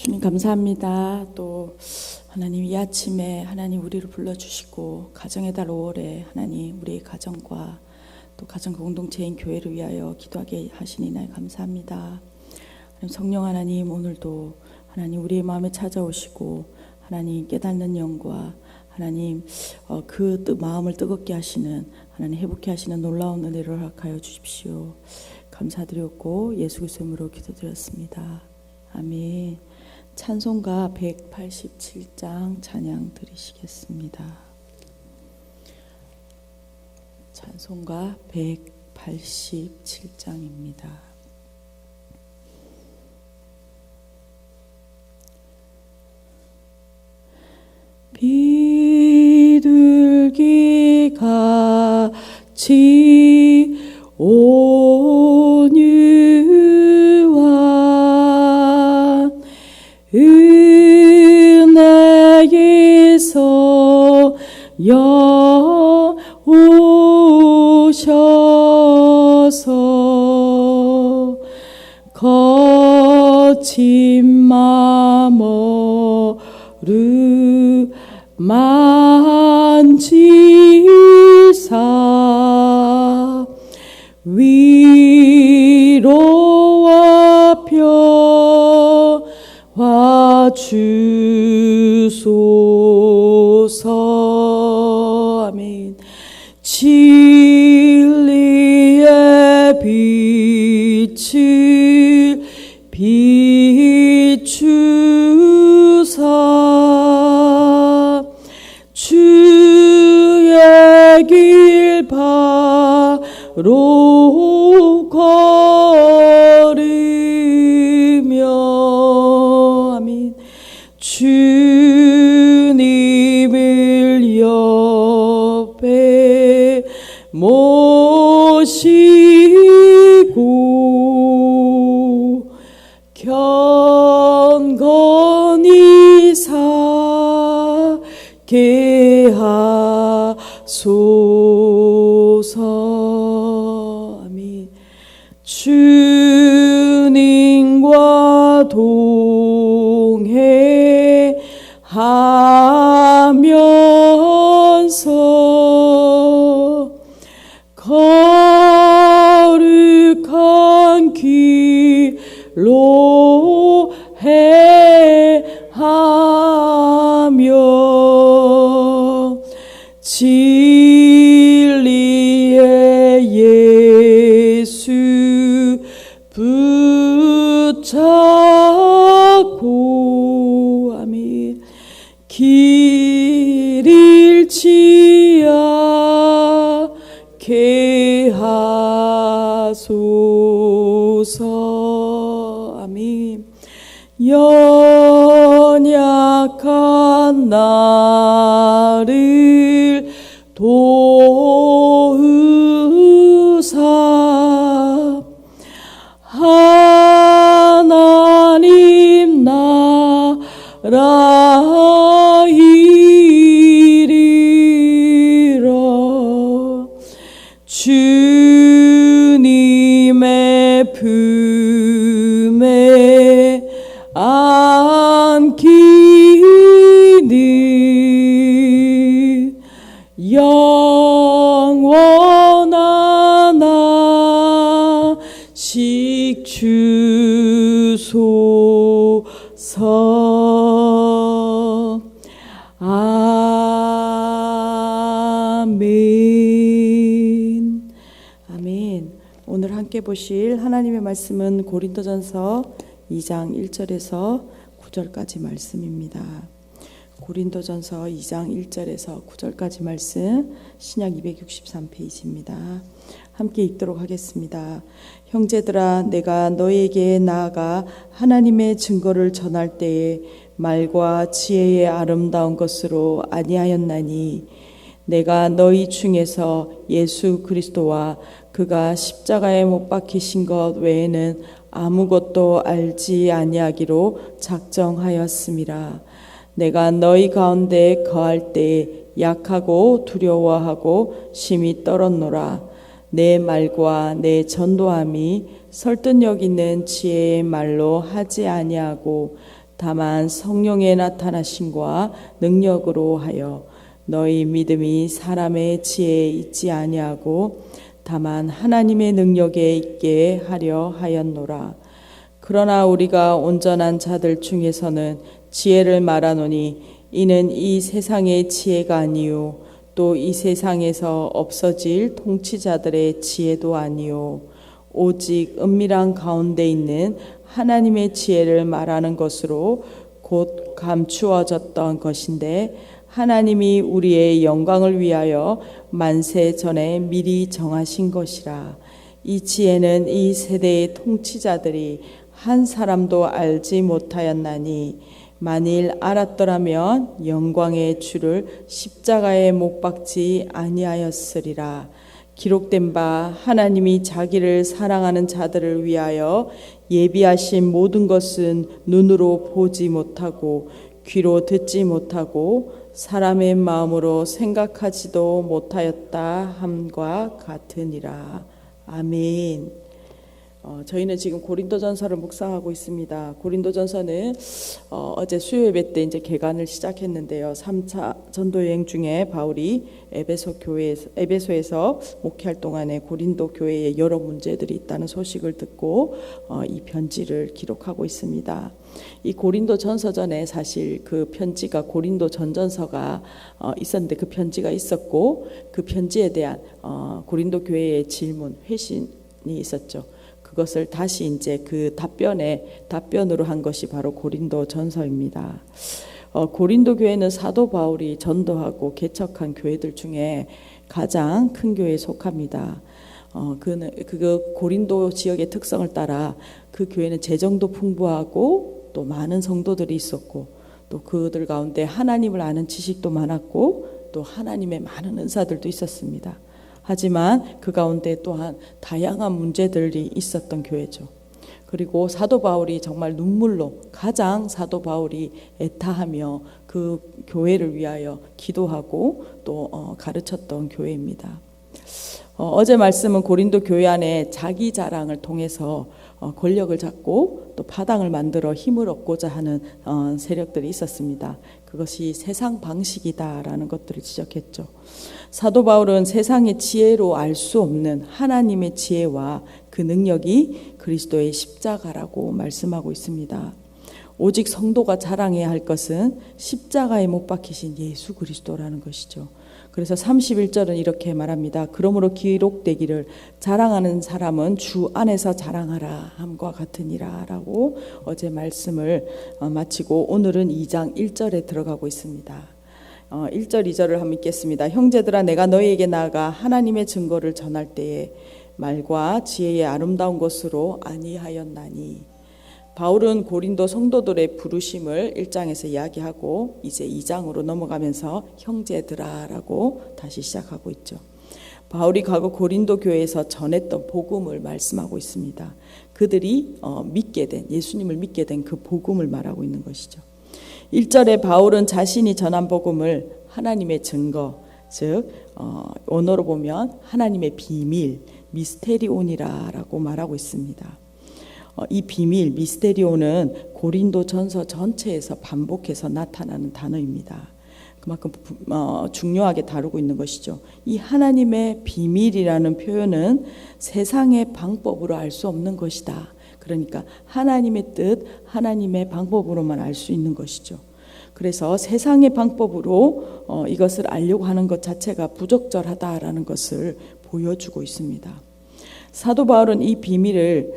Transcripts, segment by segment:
주님 감사합니다. 또 하나님 이 아침에 하나님 우리를 불러주시고 가정의 달 5월에 하나님 우리의 가정과 또 가정 공동체인 교회를 위하여 기도하게 하시니 날 감사합니다. 성령 하나님 오늘도 하나님 우리의 마음에 찾아오시고 하나님 깨닫는 영과 하나님 그 마음을 뜨겁게 하시는 하나님 회복케 하시는 놀라운 은혜를 허락하여 주십시오. 감사드렸고 예수 그리스도의 이름으로 기도드렸습니다. 아멘. 찬송가 187장 찬양 드리시겠습니다. 찬송가 187장입니다. 비둘기 같이 온유한 은혜에서 여오셔서 거친 마모를 만지사 위로와 평화 주소서. 아멘. 진리의 빛을 비추사 주의 길 바로 걸으며 아멘. 주님을 옆에 모시고 경건히 살게 하소서. 아멘. 주님과 동행하면서 거룩한 길로 행하며 진리의 예수 붙잡고 아멘. 길 잃지 않게 하소서. 아멘. 연약한 나를 도우사 하나님 나라 이르러 주님의 품에 안기는 영원한 안식 주소서. 아멘. 아멘. 오늘 함께 보실 하나님의 말씀은 고린도전서 2장 1절에서 9절까지 말씀입니다. 고린도전서 2장 1절에서 9절까지 말씀, 신약 263페이지입니다. 함께 읽도록 하겠습니다. 형제들아, 내가 너에게 나아가 하나님의 증거를 전할 때에 말과 지혜의 아름다운 것으로 아니하였나니 내가 너희 중에서 예수 그리스도와 그가 십자가에 못 박히신 것 외에는 아무것도 알지 아니하기로 작정하였음이라. 내가 너희 가운데 거할 때에 약하고 두려워하고 심히 떨었노라. 내 말과 내 전도함이 설득력 있는 지혜의 말로 하지 아니하고 다만 성령의 나타나심과 능력으로 하여 너희 믿음이 사람의 지혜에 있지 아니하고 다만 하나님의 능력에 있게 하려 하였노라. 그러나 우리가 온전한 자들 중에서는 지혜를 말하노니 이는 이 세상의 지혜가 아니요 또 이 세상에서 없어질 통치자들의 지혜도 아니요 오직 은밀한 가운데 있는 하나님의 지혜를 말하는 것으로 곧 감추어졌던 것인데 하나님이 우리의 영광을 위하여 만세 전에 미리 정하신 것이라. 이 지혜는 이 세대의 통치자들이 한 사람도 알지 못하였나니 만일 알았더라면 영광의 주를 십자가에 못 박지 아니하였으리라. 기록된 바 하나님이 자기를 사랑하는 자들을 위하여 예비하신 모든 것은 눈으로 보지 못하고 귀로 듣지 못하고 사람의 마음으로 생각하지도 못하였다 함과 같으니라. 아멘. 저희는 지금 고린도전서를 묵상하고 있습니다. 고린도전서는 어제 수요예배 때 이제 개관을 시작했는데요. 3차 전도 여행 중에 바울이 에베소에서 목회할 동안에 고린도 교회에 여러 문제들이 있다는 소식을 듣고 이 편지를 기록하고 있습니다. 이 고린도전서 전에 사실 그 편지가 고린도 전전서가 있었는데 그 편지가 있었고 그 편지에 대한 고린도 교회의 질문, 회신이 있었죠. 그것을 다시 이제 그 답변으로 한 것이 바로 고린도 전서입니다. 고린도 교회는 사도 바울이 전도하고 개척한 교회들 중에 가장 큰 교회에 속합니다. 그 고린도 지역의 특성을 따라 그 교회는 재정도 풍부하고 또 많은 성도들이 있었고 또 그들 가운데 하나님을 아는 지식도 많았고 또 하나님의 많은 은사들도 있었습니다. 하지만 그 가운데 또한 다양한 문제들이 있었던 교회죠. 그리고 사도 바울이 정말 눈물로 가장 사도 바울이 애타하며 그 교회를 위하여 기도하고 또 가르쳤던 교회입니다. 어제 말씀은 고린도 교회 안에 자기 자랑을 통해서 권력을 잡고 또 파당을 만들어 힘을 얻고자 하는 세력들이 있었습니다. 그것이 세상 방식이다라는 것들을 지적했죠. 사도 바울은 세상의 지혜로 알 수 없는 하나님의 지혜와 그 능력이 그리스도의 십자가라고 말씀하고 있습니다. 오직 성도가 자랑해야 할 것은 십자가에 못 박히신 예수 그리스도라는 것이죠. 그래서 31절은 이렇게 말합니다. 그러므로 기록되기를 자랑하는 사람은 주 안에서 자랑하라 함과 같으니라 라고 어제 말씀을 마치고 오늘은 2장 1절에 들어가고 있습니다. 1절 2절을 한번 읽겠습니다. 형제들아 내가 너희에게 나아가 하나님의 증거를 전할 때에 말과 지혜의 아름다운 것으로 아니하였나니. 바울은 고린도 성도들의 부르심을 1장에서 이야기하고 이제 2장으로 넘어가면서 형제들아라고 다시 시작하고 있죠. 바울이 과거 고린도 교회에서 전했던 복음을 말씀하고 있습니다. 그들이 믿게 된 예수님을 믿게 된 그 복음을 말하고 있는 것이죠. 1절에 바울은 자신이 전한 복음을 하나님의 증거, 즉 언어로 보면 하나님의 비밀, 미스테리온이라고 말하고 있습니다. 이 비밀, 미스테리온은 고린도 전서 전체에서 반복해서 나타나는 단어입니다. 그만큼 중요하게 다루고 있는 것이죠. 이 하나님의 비밀이라는 표현은 세상의 방법으로 알 수 없는 것이다. 그러니까 하나님의 뜻, 하나님의 방법으로만 알 수 있는 것이죠. 그래서 세상의 방법으로 이것을 알려고 하는 것 자체가 부적절하다라는 것을 보여주고 있습니다. 사도 바울은 이 비밀을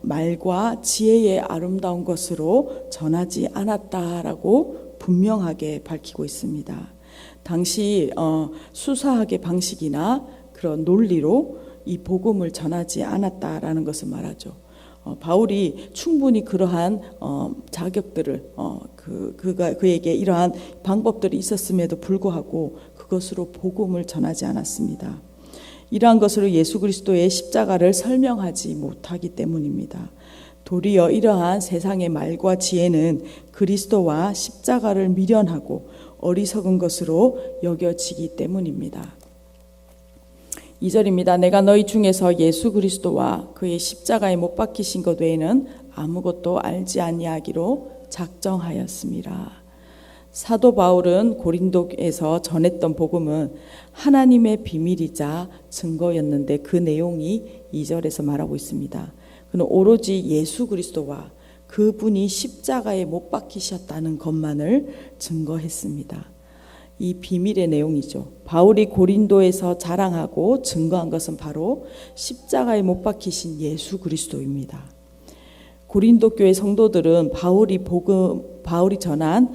말과 지혜의 아름다운 것으로 전하지 않았다라고 분명하게 밝히고 있습니다. 당시 수사학의 방식이나 그런 논리로 이 복음을 전하지 않았다라는 것을 말하죠. 바울이 충분히 그러한 자격들을 그에게 이러한 방법들이 있었음에도 불구하고 그것으로 복음을 전하지 않았습니다. 이러한 것으로 예수 그리스도의 십자가를 설명하지 못하기 때문입니다. 도리어 이러한 세상의 말과 지혜는 그리스도와 십자가를 미련하고 어리석은 것으로 여겨지기 때문입니다. 2절입니다. 내가 너희 중에서 예수 그리스도와 그의 십자가에 못 박히신 것 외에는 아무것도 알지 아니하기로 작정하였습니다. 사도 바울은 고린도에서 전했던 복음은 하나님의 비밀이자 증거였는데 그 내용이 2절에서 말하고 있습니다. 그는 오로지 예수 그리스도와 그분이 십자가에 못 박히셨다는 것만을 증거했습니다. 이 비밀의 내용이죠. 바울이 고린도에서 자랑하고 증거한 것은 바로 십자가에 못 박히신 예수 그리스도입니다. 고린도 교회 성도들은 바울이 전한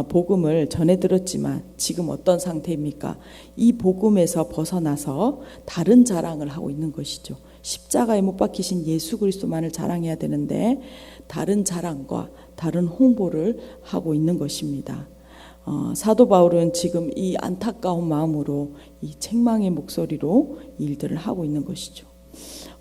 복음을 전해 들었지만 지금 어떤 상태입니까? 이 복음에서 벗어나서 다른 자랑을 하고 있는 것이죠. 십자가에 못 박히신 예수 그리스도만을 자랑해야 되는데 다른 자랑과 다른 홍보를 하고 있는 것입니다. 사도 바울은 지금 이 안타까운 마음으로 이 책망의 목소리로 일들을 하고 있는 것이죠.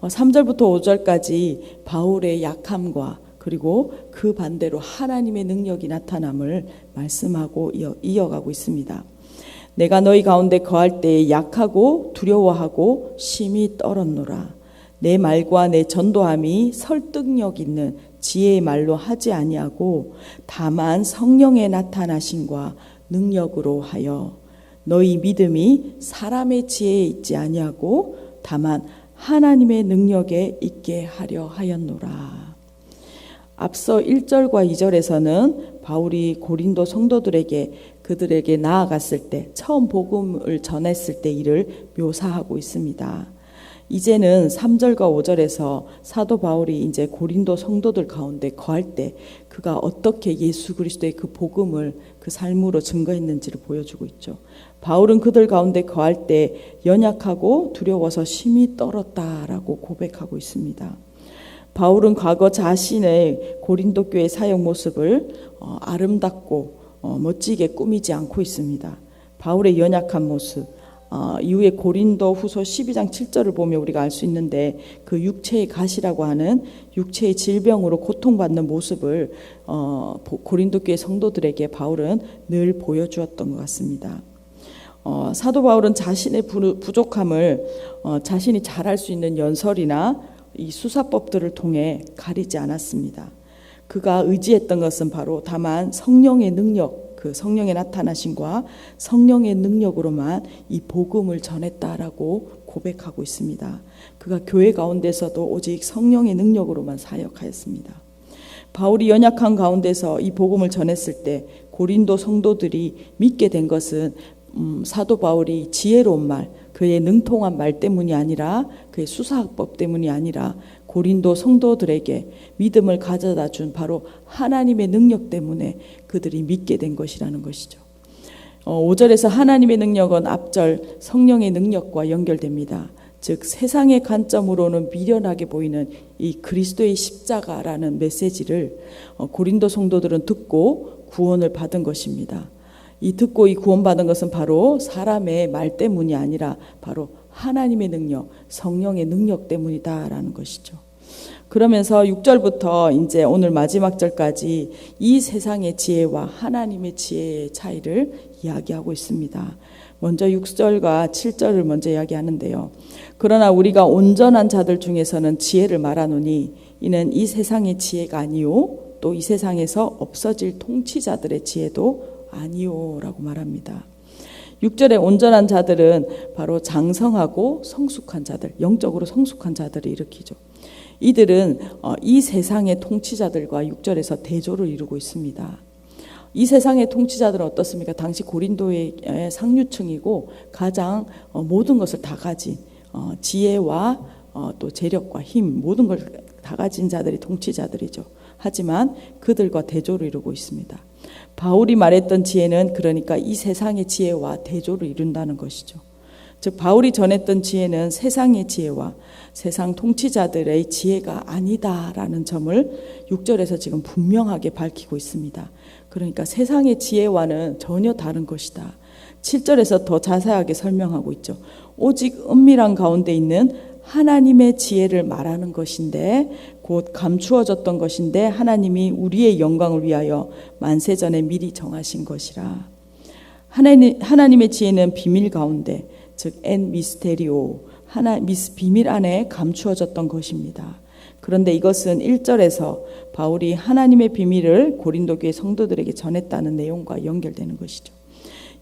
3절부터 5절까지 바울의 약함과 그리고 그 반대로 하나님의 능력이 나타남을 말씀하고 이어가고 있습니다. 내가 너희 가운데 거할 때에 약하고 두려워하고 심히 떨었노라. 내 말과 내 전도함이 설득력 있는 지혜의 말로 하지 아니하고 다만 성령의 나타나심과 능력으로 하여 너희 믿음이 사람의 지혜에 있지 아니하고 다만 하나님의 능력에 있게 하려 하였노라. 앞서 1절과 2절에서는 바울이 고린도 성도들에게 그들에게 나아갔을 때 처음 복음을 전했을 때 일을 묘사하고 있습니다. 이제는 3절과 5절에서 사도 바울이 이제 고린도 성도들 가운데 거할 때 그가 어떻게 예수 그리스도의 그 복음을 그 삶으로 증거했는지를 보여주고 있죠. 바울은 그들 가운데 거할 때 연약하고 두려워서 심히 떨었다라고 고백하고 있습니다. 바울은 과거 자신의 고린도 교회 사역 모습을 아름답고 멋지게 꾸미지 않고 있습니다. 바울의 연약한 모습, 이후에 고린도 후서 12장 7절을 보면 우리가 알 수 있는데 그 육체의 가시라고 하는 육체의 질병으로 고통받는 모습을 고린도 교회 성도들에게 바울은 늘 보여주었던 것 같습니다. 사도 바울은 자신의 부족함을 자신이 잘할 수 있는 연설이나 이 수사법들을 통해 가리지 않았습니다. 그가 의지했던 것은 바로 다만 성령의 능력, 그 성령의 나타나심과 성령의 능력으로만 이 복음을 전했다라고 고백하고 있습니다. 그가 교회 가운데서도 오직 성령의 능력으로만 사역하였습니다. 바울이 연약한 가운데서 이 복음을 전했을 때 고린도 성도들이 믿게 된 것은 사도 바울이 지혜로운 말, 그의 능통한 말 때문이 아니라 그의 수사법 때문이 아니라 고린도 성도들에게 믿음을 가져다 준 바로 하나님의 능력 때문에 그들이 믿게 된 것이라는 것이죠. 5절에서 하나님의 능력은 앞절 성령의 능력과 연결됩니다. 즉 세상의 관점으로는 미련하게 보이는 이 그리스도의 십자가라는 메시지를 고린도 성도들은 듣고 구원을 받은 것입니다. 이 듣고 이 구원받은 것은 바로 사람의 말 때문이 아니라 바로 하나님의 능력, 성령의 능력 때문이다라는 것이죠. 그러면서 6절부터 이제 오늘 마지막 절까지 이 세상의 지혜와 하나님의 지혜의 차이를 이야기하고 있습니다. 먼저 6절과 7절을 먼저 이야기하는데요. 그러나 우리가 온전한 자들 중에서는 지혜를 말하노니 이는 이 세상의 지혜가 아니요 또 이 세상에서 없어질 통치자들의 지혜도 아니요라고 말합니다. 6절에 온전한 자들은 바로 장성하고 성숙한 자들, 영적으로 성숙한 자들을 일으키죠. 이들은 이 세상의 통치자들과 6절에서 대조를 이루고 있습니다. 이 세상의 통치자들은 어떻습니까? 당시 고린도의 상류층이고 가장 모든 것을 다 가진 지혜와 또 재력과 힘 모든 걸 다 가진 자들이 통치자들이죠. 하지만 그들과 대조를 이루고 있습니다. 바울이 말했던 지혜는 그러니까 이 세상의 지혜와 대조를 이룬다는 것이죠. 즉 바울이 전했던 지혜는 세상의 지혜와 세상 통치자들의 지혜가 아니다라는 점을 6절에서 지금 분명하게 밝히고 있습니다. 그러니까 세상의 지혜와는 전혀 다른 것이다. 7절에서 더 자세하게 설명하고 있죠. 오직 은밀한 가운데 있는 하나님의 지혜를 말하는 것인데 곧 감추어졌던 것인데 하나님이 우리의 영광을 위하여 만세전에 미리 정하신 것이라. 하나님의 지혜는 비밀 가운데 즉 엔 미스테리오 비밀 안에 감추어졌던 것입니다. 그런데 이것은 1절에서 바울이 하나님의 비밀을 고린도 교회 성도들에게 전했다는 내용과 연결되는 것이죠.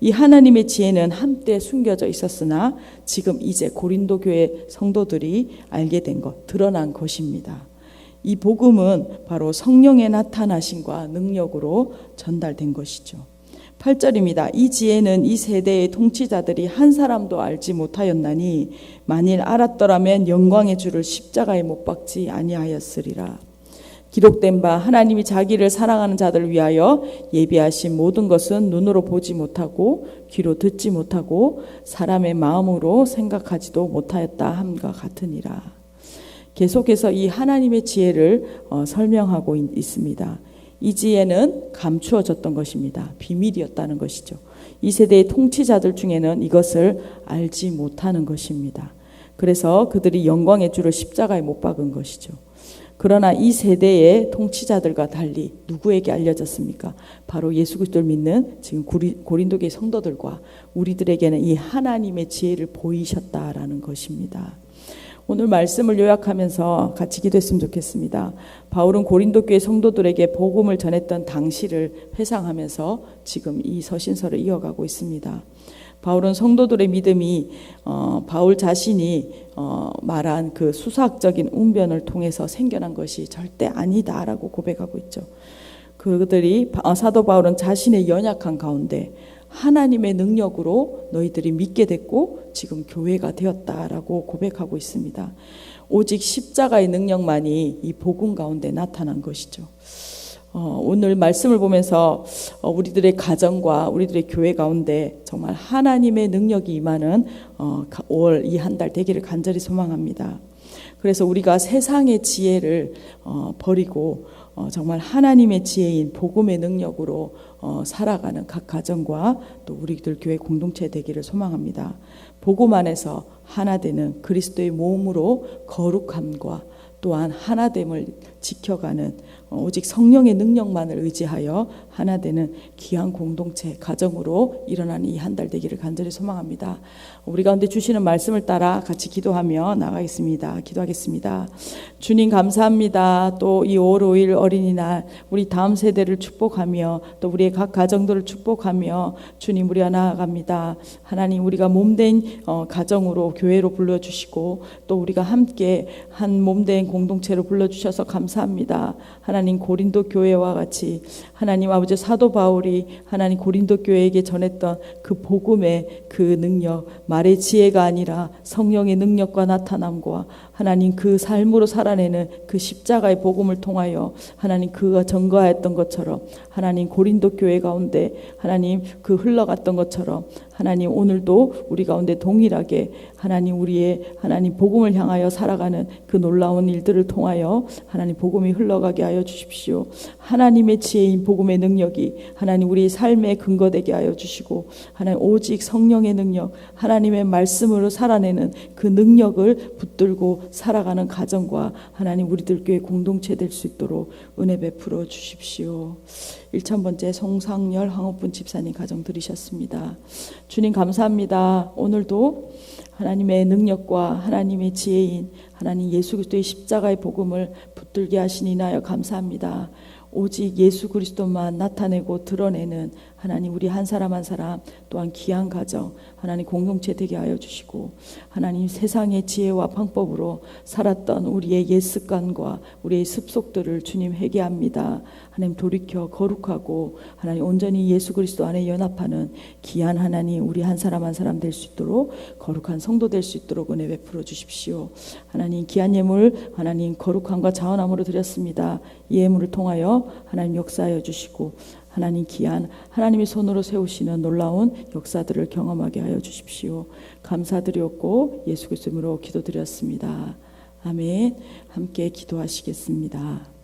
이 하나님의 지혜는 한때 숨겨져 있었으나 지금 이제 고린도 교회 성도들이 알게 된 것, 드러난 것입니다. 이 복음은 바로 성령의 나타나심과 능력으로 전달된 것이죠. 8절입니다. 이 지혜는 이 세대의 통치자들이 한 사람도 알지 못하였나니 만일 알았더라면 영광의 주를 십자가에 못 박지 아니하였으리라. 기록된 바 하나님이 자기를 사랑하는 자들을 위하여 예비하신 모든 것은 눈으로 보지 못하고 귀로 듣지 못하고 사람의 마음으로 생각하지도 못하였다 함과 같으니라. 계속해서 이 하나님의 지혜를 설명하고 있습니다. 이 지혜는 감추어졌던 것입니다. 비밀이었다는 것이죠. 이 세대의 통치자들 중에는 이것을 알지 못하는 것입니다. 그래서 그들이 영광의 주를 십자가에 못 박은 것이죠. 그러나 이 세대의 통치자들과 달리 누구에게 알려졌습니까? 바로 예수 그리스도를 믿는 지금 고린도 교회 성도들과 우리들에게는 이 하나님의 지혜를 보이셨다라는 것입니다. 오늘 말씀을 요약하면서 같이 기도했으면 좋겠습니다. 바울은 고린도 교회 성도들에게 복음을 전했던 당시를 회상하면서 지금 이 서신서를 이어가고 있습니다. 바울은 성도들의 믿음이 바울 자신이 말한 그 수사학적인 웅변을 통해서 생겨난 것이 절대 아니다라고 고백하고 있죠. 그들이 사도 바울은 자신의 연약한 가운데 하나님의 능력으로 너희들이 믿게 됐고 지금 교회가 되었다라고 고백하고 있습니다. 오직 십자가의 능력만이 이 복음 가운데 나타난 것이죠. 오늘 말씀을 보면서 우리들의 가정과 우리들의 교회 가운데 정말 하나님의 능력이 임하는 올 이 한 달 되기를 간절히 소망합니다. 그래서 우리가 세상의 지혜를 버리고 정말 하나님의 지혜인 복음의 능력으로 살아가는 각 가정과 또 우리들 교회 공동체 되기를 소망합니다. 복음 안에서 하나 되는 그리스도의 몸으로 거룩함과 또한 하나됨을 지켜가는 오직 성령의 능력만을 의지하여 하나 되는 귀한 공동체 가정으로 일어나는 이 한 달 되기를 간절히 소망합니다. 우리 가운데 주시는 말씀을 따라 같이 기도하며 나가겠습니다. 기도하겠습니다. 주님 감사합니다. 또 이 5월 5일 어린이날 우리 다음 세대를 축복하며 또 우리의 각 가정들을 축복하며 주님 우리가 나아갑니다. 하나님 우리가 몸된 가정으로 교회로 불러주시고 또 우리가 함께 한 몸된 공동체로 불러주셔서 감사합니다. 하나님 고린도 교회와 같이 하나님 아버지 사도 바울이 하나님 고린도 교회에게 전했던 그 복음의 그 능력, 말의 지혜가 아니라 성령의 능력과 나타남과 하나님 그 삶으로 살아내는 그 십자가의 복음을 통하여 하나님 그가 전거하였던 것처럼 하나님 고린도 교회 가운데 하나님 그 흘러갔던 것처럼 하나님 오늘도 우리 가운데 동일하게 하나님 우리의 하나님 복음을 향하여 살아가는 그 놀라운 일들을 통하여 하나님 복음이 흘러가게 하여 주십시오. 하나님의 지혜인 복음의 능력이 하나님 우리의 삶에 근거되게 하여 주시고 하나님 오직 성령의 능력 하나님의 말씀으로 살아내는 그 능력을 붙들고 살아가는 가정과 하나님 우리들 교회 공동체 될 수 있도록 은혜 베풀어 주십시오. 1000번째 송상열 황호분 집사님 가정 들으셨습니다. 주님 감사합니다. 오늘도 하나님의 능력과 하나님의 지혜인 하나님 예수 그리스도의 십자가의 복음을 붙들게 하시니 인하여 감사합니다. 오직 예수 그리스도만 나타내고 드러내는 하나님 우리 한 사람 한 사람 또한 귀한 가정 하나님 공동체 되게 하여 주시고 하나님 세상의 지혜와 방법으로 살았던 우리의 옛 습관과 우리의 습속들을 주님 회개합니다. 하나님 돌이켜 거룩하고 하나님 온전히 예수 그리스도 안에 연합하는 귀한 하나님 우리 한 사람 한 사람 될 수 있도록 거룩한 성도 될 수 있도록 은혜 베풀어 주십시오. 하나님 귀한 예물 하나님 거룩함과 자원함으로 드렸습니다. 이 예물을 통하여 하나님 역사하여 주시고 하나님 귀한 하나님의 손으로 세우시는 놀라운 역사들을 경험하게 하여 주십시오. 감사드렸고 예수 그리스도 이름으로 기도드렸습니다. 아멘. 함께 기도하시겠습니다.